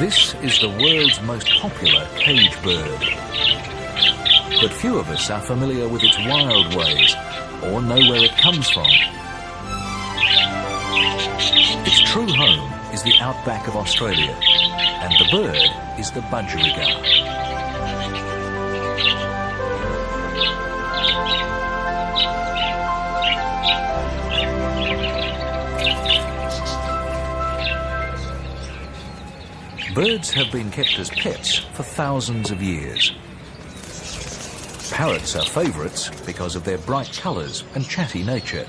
This is the world's most popular cage bird. But few of us are familiar with its wild ways or know where it comes from. Its true home is the outback of Australia, and the bird is the Budgerigar. Birds have been kept as pets for thousands of years. Parrots are favourites because of their bright colours and chatty nature.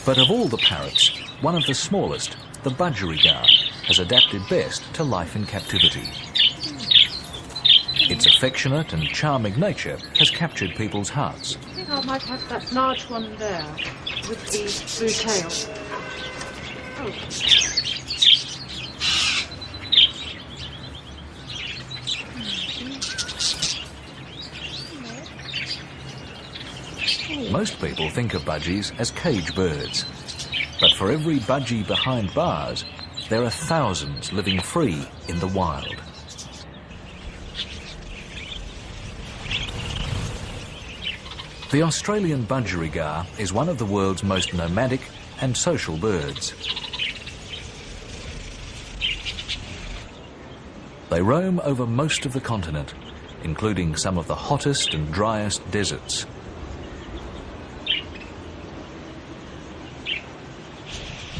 But of all the parrots, one of the smallest, the Budgerigar, has adapted best to life in captivity. Its affectionate and charming nature has captured people's hearts. I think I might have that large one there with the blue tail. Oh. Most people think of budgies as cage birds, but for every budgie behind bars, there are thousands living free in the wild. The Australian Budgerigar is one of the world's most nomadic and social birds. They roam over most of the continent, including some of the hottest and driest deserts.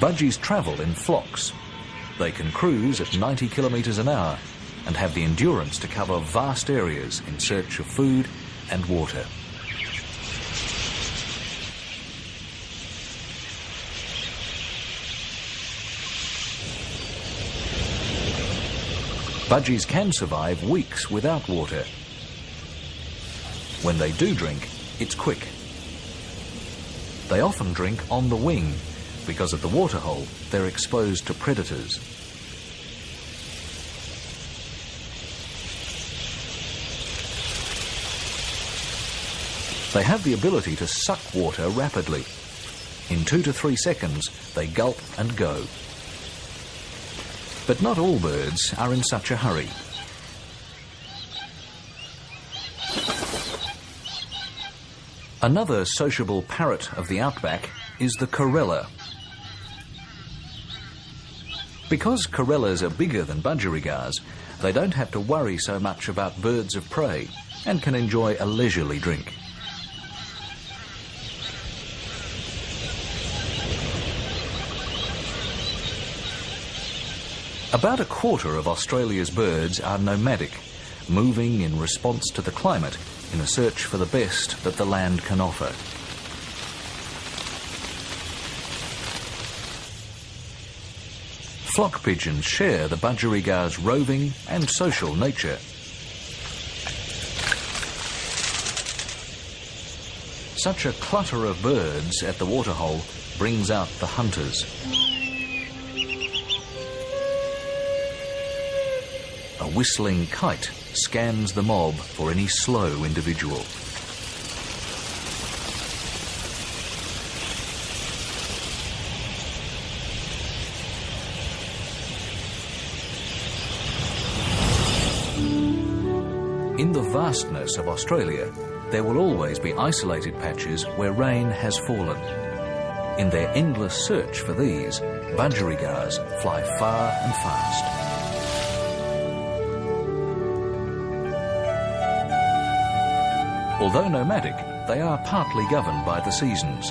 Budgies travel in flocks. They can cruise at 90 kilometres an hour and have the endurance to cover vast areas in search of food and water. Budgies can survive weeks without water. When they do drink, it's quick. They often drink on the wing. Because of the waterhole, they're exposed to predators. They have the ability to suck water rapidly. In 2 to 3 seconds, they gulp and go. But not all birds are in such a hurry. Another sociable parrot of the outback is the Corella. Because Corellas are bigger than Budgerigars, they don't have to worry so much about birds of prey and can enjoy a leisurely drink. About a quarter of Australia's birds are nomadic, moving in response to the climate in a search for the best that the land can offer. Flock pigeons share the Budgerigar's roving and social nature. Such a clutter of birds at the waterhole brings out the hunters. A whistling kite scans the mob for any slow individual. In the vastness of Australia, there will always be isolated patches where rain has fallen. In their endless search for these, Budgerigars fly far and fast. Although nomadic, they are partly governed by the seasons.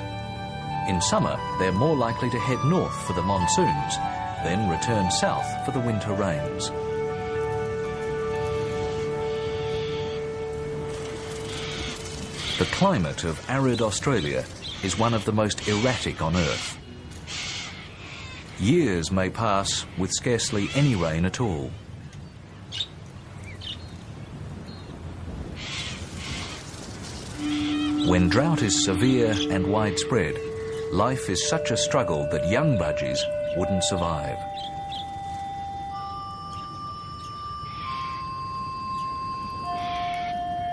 In summer, they're more likely to head north for the monsoons, then return south for the winter rains. The climate of arid Australia is one of the most erratic on Earth. Years may pass with scarcely any rain at all. When drought is severe and widespread, life is such a struggle that young budgies wouldn't survive.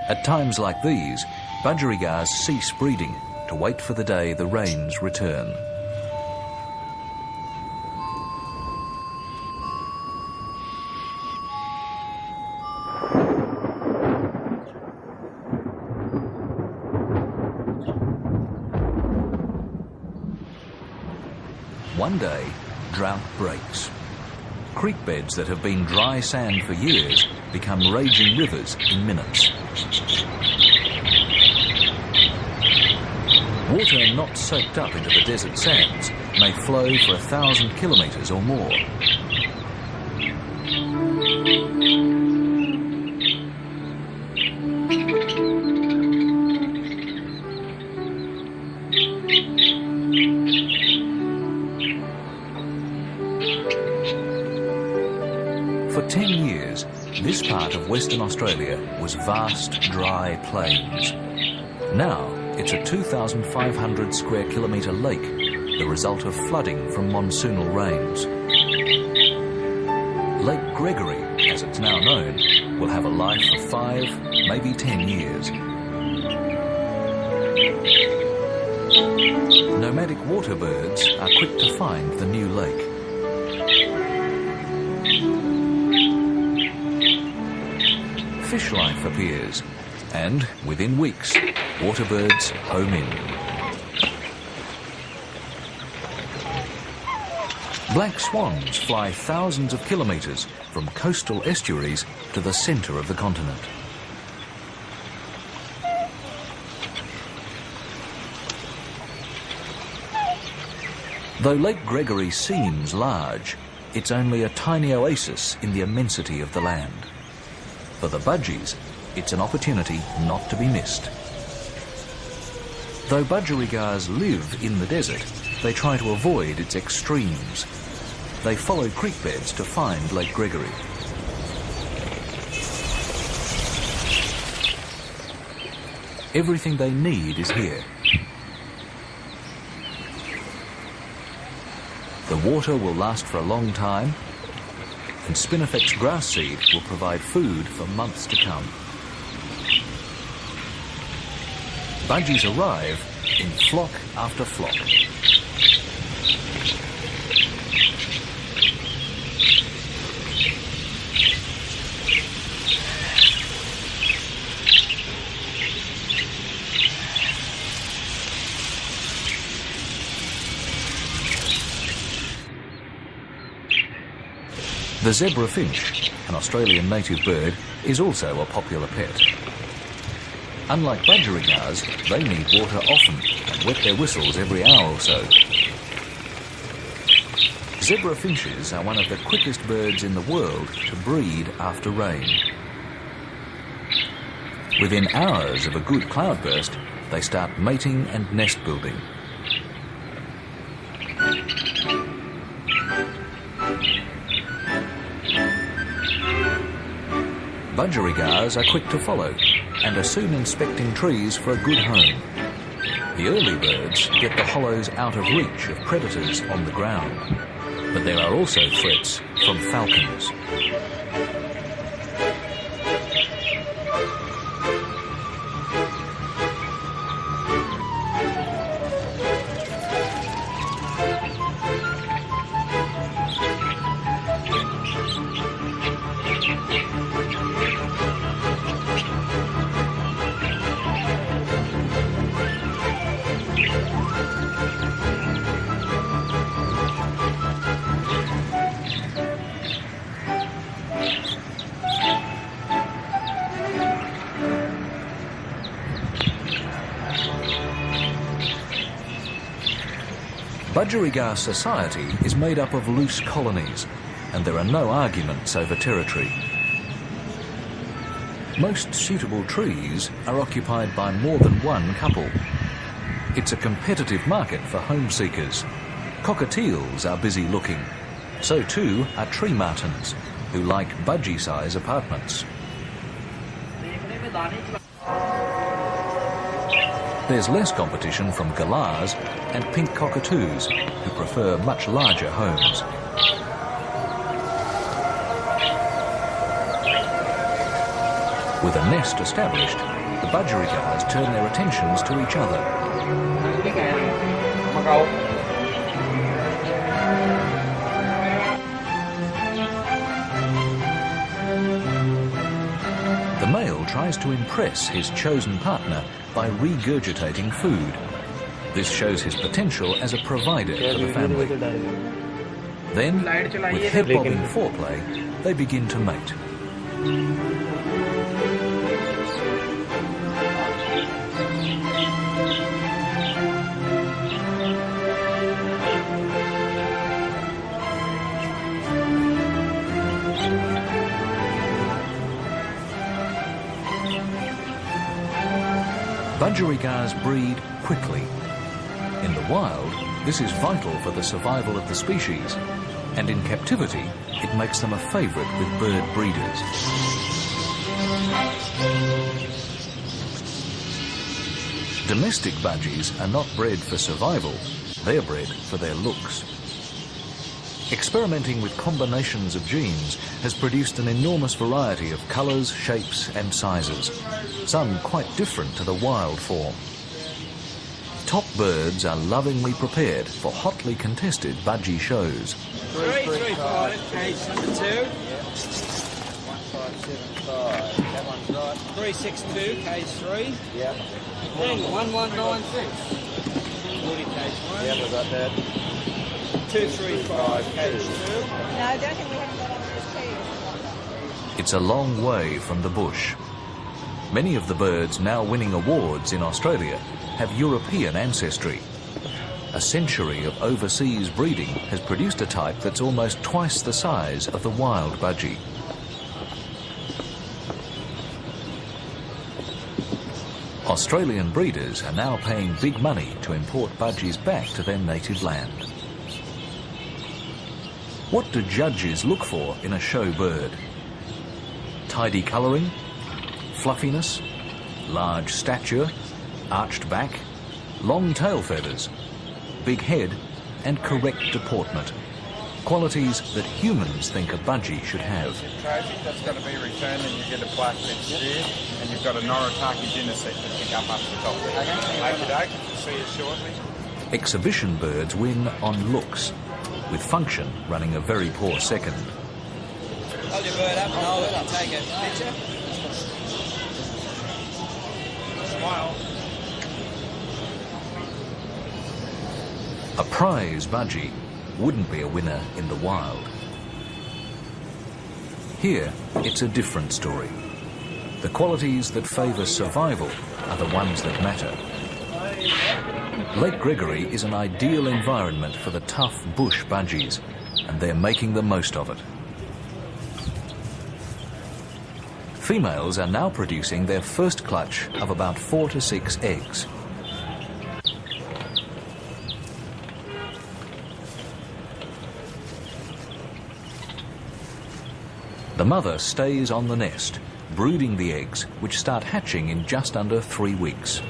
At times like these, Budgerigars cease breeding to wait for the day the rains return. One day, drought breaks. Creek beds that have been dry sand for years become raging rivers in minutes. Water not soaked up into the desert sands may flow for 1,000 kilometres or more. For 10 years, this part of Western Australia was vast, dry plains. Now, it's a 2,500 square kilometre lake, the result of flooding from monsoonal rains. Lake Gregory, as it's now known, will have a life of 5, maybe 10 years. Nomadic water birds are quick to find the new lake. Fish life appears, and within weeks, water birds home in. Black swans fly thousands of kilometres from coastal estuaries to the centre of the continent. Though Lake Gregory seems large, it's only a tiny oasis in the immensity of the land. For the budgies, it's an opportunity not to be missed. Though budgerigars live in the desert, they try to avoid its extremes. They follow creek beds to find Lake Gregory. Everything they need is here. The water will last for a long time, and spinifex grass seed will provide food for months to come. Budgies arrive in flock after flock. The zebra finch, an Australian native bird, is also a popular pet. Unlike budgerigars, they need water often and wet their whistles every hour or so. Zebra finches are one of the quickest birds in the world to breed after rain. Within hours of a good cloudburst, they start mating and nest building. Budgerigars are quick to follow and are soon inspecting trees for a good home. The early birds get the hollows out of reach of predators on the ground, but there are also threats from falcons. Budgerigar society is made up of loose colonies, and there are no arguments over territory. Most suitable trees are occupied by more than one couple. It's a competitive market for home seekers. Cockatiels are busy looking. So too are tree martins, who like budgie-size apartments. There's less competition from galahs and pink cockatoos, who prefer much larger homes. With a nest established, the budgerigars turn their attentions to each other. The male tries to impress his chosen partner by regurgitating food, This shows his potential as a provider for the family. Then, with head-bobbing foreplay, they begin to mate. Budgerigars breed quickly. In the wild, this is vital for the survival of the species, and in captivity, it makes them a favourite with bird breeders. Domestic budgies are not bred for survival, they're bred for their looks. Experimenting with combinations of genes has produced an enormous variety of colours, shapes and sizes, some quite different to the wild form. Top birds are lovingly prepared for hotly contested budgie shows. 335, case number 2. 1575, that one's right. 362, case 3. Yeah. And 1196. 40, case 1. Yeah, we got that. 235, case 2. No, I don't think we haven't got on those trees. It's a long way from the bush. Many of the birds now winning awards in Australia have European ancestry. A century of overseas breeding has produced a type that's almost twice the size of the wild budgie. Australian breeders are now paying big money to import budgies back to their native land. What do judges look for in a show bird? Tidy colouring, fluffiness, large stature, arched back, long tail feathers, big head and correct deportment. Qualities that humans think a budgie should have. Trophy, that's got to be returned and you get a plaque next year, and you've got a Noritaki dinner set to pick up the top there. Okay, see you shortly. Exhibition birds win on looks, with function running a very poor second. Hold your bird up and hold it. I'll take a picture. Smile. A prize budgie wouldn't be a winner in the wild. Here, it's a different story. The qualities that favour survival are the ones that matter. Lake Gregory is an ideal environment for the tough bush budgies, and they're making the most of it. Females are now producing their first clutch of about 4 to 6 eggs. The mother stays on the nest, brooding the eggs, which start hatching in just under 3 weeks.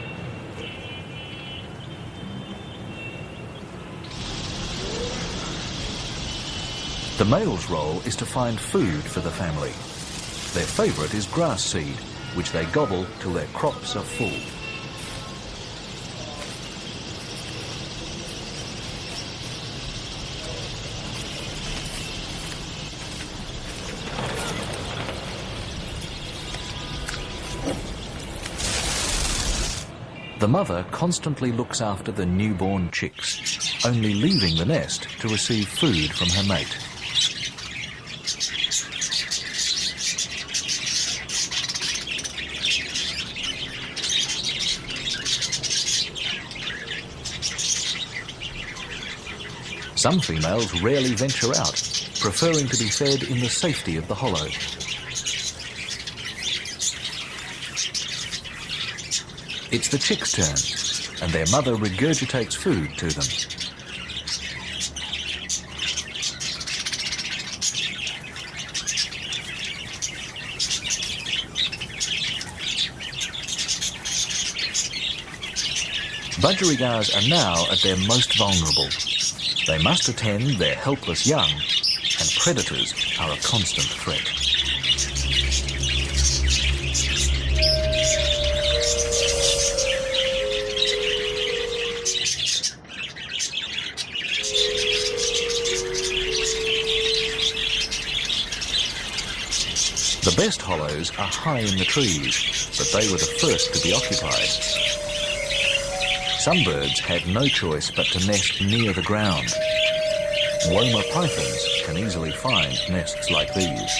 The male's role is to find food for the family. Their favourite is grass seed, which they gobble till their crops are full. The mother constantly looks after the newborn chicks, only leaving the nest to receive food from her mate. Some females rarely venture out, preferring to be fed in the safety of the hollow. It's the chicks' turn, and their mother regurgitates food to them. Budgerigars are now at their most vulnerable. They must attend their helpless young, and predators are a constant threat. The best hollows are high in the trees, but they were the first to be occupied. Some birds have no choice but to nest near the ground. Woma pythons can easily find nests like these.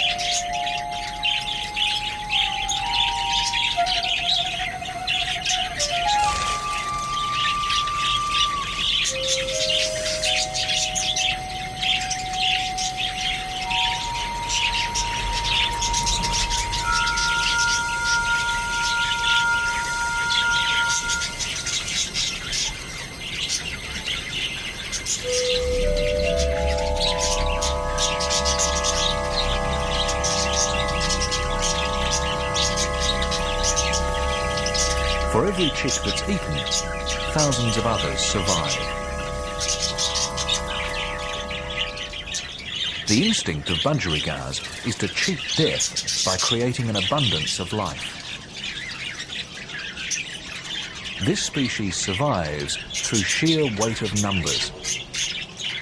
For every chick that's eaten, thousands of others survive. The instinct of budgerigars is to cheat death by creating an abundance of life. This species survives through sheer weight of numbers.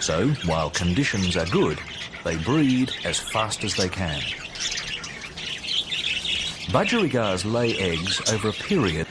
So, while conditions are good, they breed as fast as they can. Budgerigars lay eggs over a period